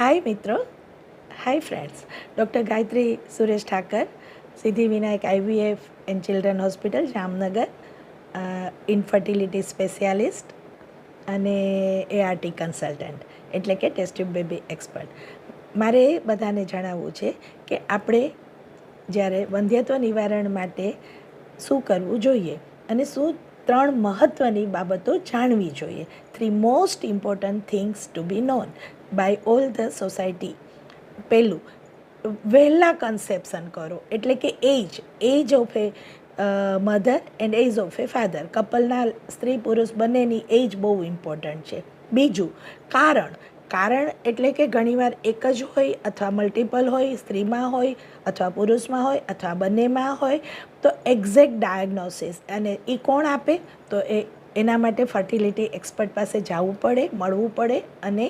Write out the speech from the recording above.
હાય મિત્રો, hi friends. Doctor Gayatri Suresh Thakar, Siddhivinayak IVF and children hospital Jamnagar, infertility specialist અને ART consultant એટલે કે ટેસ્ટ ટ્યુબ બેબી એક્સપર્ટ. મારે બધાને જણાવવું છે કે આપણે જ્યારે વંધ્યત્વ નિવારણ માટે શું કરવું જોઈએ અને શું 3 મહત્ત્વની બાબતો જાણવી જોઈએ. 3 most important things to be known by all the society. પહેલું, વહેલા કન્સેપ્શન કરો એટલે કે age of a mother and age of a father. કપલના સ્ત્રી પુરુષ બંનેની એજ બહુ ઇમ્પોર્ટન્ટ છે. બીજું, કારણ એટલે કે ઘણીવાર એક જ હોય અથવા મલ્ટિપલ હોય, સ્ત્રીમાં હોય અથવા પુરુષમાં હોય અથવા બંનેમાં હોય, તો એક્ઝેક્ટ ડાયગ્નોસિસ અને એ કોણ આપે? તો એના માટે ફર્ટિલિટી એક્સપર્ટ પાસે જવું પડે, મળવું પડે અને